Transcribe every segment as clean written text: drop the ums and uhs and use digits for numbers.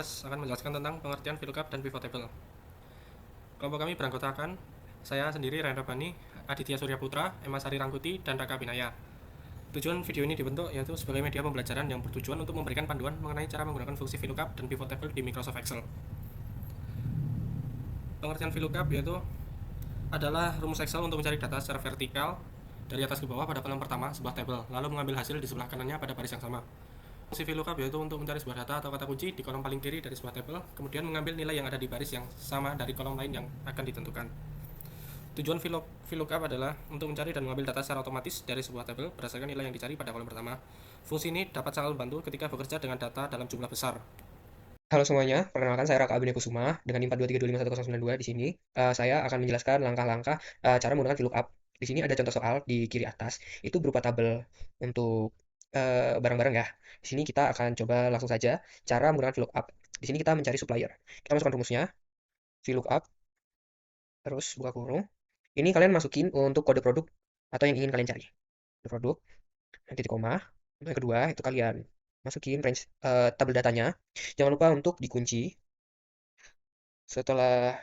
12 akan menjelaskan tentang pengertian VLOOKUP dan pivot table. Kelompok kami beranggotakan saya sendiri, Rendra Bani, Aditya Surya Putra, Emma Sari Rangkuti, dan Raka Binaya. Tujuan video ini dibentuk yaitu sebagai media pembelajaran yang bertujuan untuk memberikan panduan mengenai cara menggunakan fungsi VLOOKUP dan pivot table di Microsoft Excel. Pengertian VLOOKUP yaitu adalah rumus Excel untuk mencari data secara vertikal dari atas ke bawah pada kolom pertama sebuah tabel, lalu mengambil hasil di sebelah kanannya pada baris yang sama. Fungsi VLOOKUP yaitu untuk mencari sebuah data atau kata kunci di kolom paling kiri dari sebuah tabel, kemudian mengambil nilai yang ada di baris yang sama dari kolom lain yang akan ditentukan. Tujuan VLOOKUP adalah untuk mencari dan mengambil data secara otomatis dari sebuah tabel berdasarkan nilai yang dicari pada kolom pertama. Fungsi ini dapat sangat membantu ketika bekerja dengan data dalam jumlah besar. Halo semuanya, perkenalkan saya Raka Abinaya Kusuma dengan NIM 423251092 di sini. Saya akan menjelaskan langkah-langkah cara menggunakan VLOOKUP. Di sini ada contoh soal di kiri atas, itu berupa tabel untuk barang-barang ya. Di sini kita akan coba langsung saja cara menggunakan VLOOKUP. Di sini kita mencari supplier. Kita masukkan rumusnya, VLOOKUP, terus buka kurung. Ini kalian masukin untuk kode produk atau yang ingin kalian cari. Kode produk, titik koma. Untuk yang kedua, itu kalian masukin range tabel datanya. Jangan lupa untuk dikunci. Setelah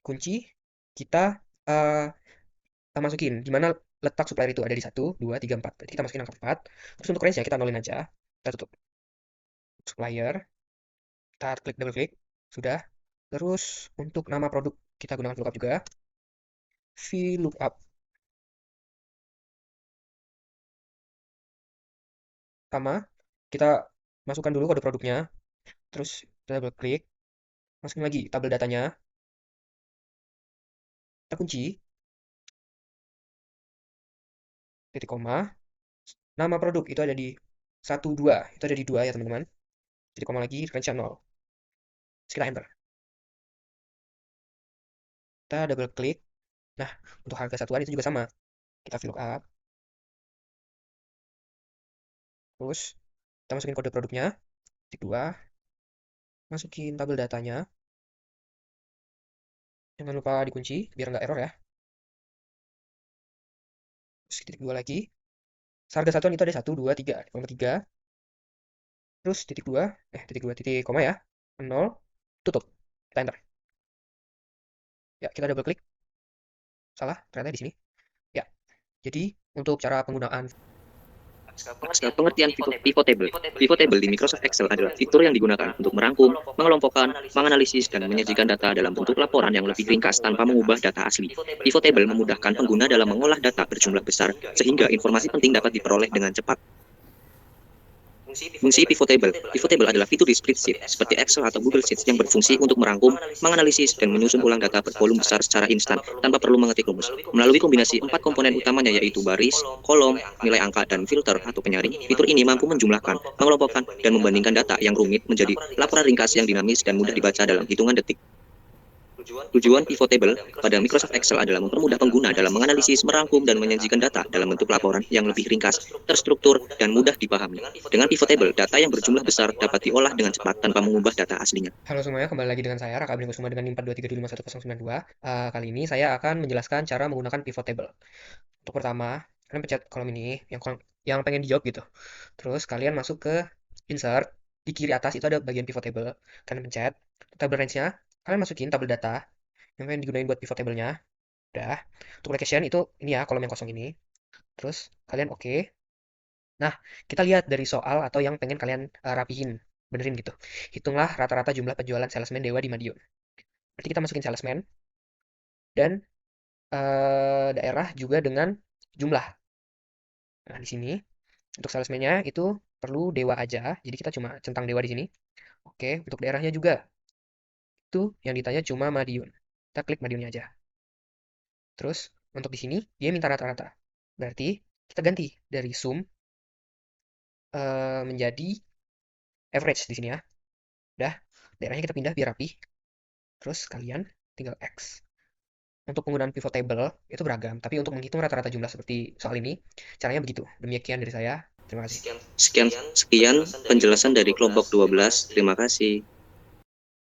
kunci, kita uh, masukin di mana letak supplier itu ada di 1, 2, 3, 4. Jadi kita masukin angka 4. Terus untuk range-nya kita nolin aja. Kita tutup supplier. Kita klik double klik. Sudah. Terus untuk nama produk kita gunakan VLOOKUP juga. VLOOKUP. Sama. Kita masukkan dulu kode produknya. Terus kita double klik. Masukin lagi tabel datanya. Kita kunci. Titik koma. Nama produk itu ada di 1, 2. Itu ada di 2 ya teman-teman. Titik koma lagi. Range-nya 0. Terus kita enter. Kita double klik. Nah, untuk harga satuan itu juga sama. Kita VLOOKUP. Terus kita masukin kode produknya. Titik 2. Masukin tabel datanya. Jangan lupa dikunci biar nggak error ya. Terus titik 2 lagi. Harga satuan itu ada 1, 2, 3. Koma 3. Terus titik 2. Titik 2 titik koma ya. 0. Tutup. Kita enter. Ya, kita double klik. Salah, ternyata di sini. Ya. Jadi, untuk cara penggunaan Pengertian pivot table. Pivot table di Microsoft Excel adalah fitur yang digunakan untuk merangkum, mengelompokkan, menganalisis, dan menyajikan data dalam bentuk laporan yang lebih ringkas tanpa mengubah data asli. Pivot table memudahkan pengguna dalam mengolah data berjumlah besar, sehingga informasi penting dapat diperoleh dengan cepat. Fungsi pivot table. Pivot table adalah fitur di spreadsheet seperti Excel atau Google Sheets yang berfungsi untuk merangkum, menganalisis, dan menyusun ulang data bervolume besar secara instan tanpa perlu mengetik rumus. Melalui kombinasi 4 komponen utamanya yaitu baris, kolom, nilai angka, dan filter atau penyaring, fitur ini mampu menjumlahkan, mengelompokkan, dan membandingkan data yang rumit menjadi laporan ringkas yang dinamis dan mudah dibaca dalam hitungan detik. Tujuan pivot table pada Microsoft Excel adalah mempermudah pengguna dalam menganalisis, merangkum, dan menyajikan data dalam bentuk laporan yang lebih ringkas, terstruktur, dan mudah dipahami. Dengan pivot table, data yang berjumlah besar dapat diolah dengan cepat tanpa mengubah data aslinya. Halo semuanya, kembali lagi dengan saya Raka Abinaya Kusuma dengan NIM 423251092. Kali ini saya akan menjelaskan cara menggunakan pivot table. Untuk pertama, kalian pencet kolom ini yang pengen dijawab gitu. Terus kalian masuk ke insert. Di kiri atas itu ada bagian pivot table. Kalian pencet tabel range-nya. Kalian masukin tabel data yang pengen digunain buat pivot table-nya. Udah. Untuk location itu ini ya, kolom yang kosong ini. Terus kalian oke. Nah, kita lihat dari soal atau yang pengen kalian rapihin, benerin gitu. Hitunglah rata-rata jumlah penjualan salesman Dewa di Madiun. Berarti kita masukin salesman dan daerah juga dengan jumlah. Nah, di sini untuk salesman-nya itu perlu Dewa aja. Jadi kita cuma centang Dewa di sini. Oke, untuk daerahnya juga. Itu yang ditanya cuma Madiun. Kita klik Madiunnya aja. Terus untuk di sini dia minta rata-rata. Berarti kita ganti dari sum menjadi average di sini ya. Udah, daerahnya kita pindah biar rapi. Terus kalian tinggal X. Untuk penggunaan pivot table itu beragam, tapi untuk menghitung rata-rata jumlah seperti soal ini, caranya begitu. Demikian dari saya. Terima kasih. Sekian penjelasan dari kelompok 12. Terima kasih.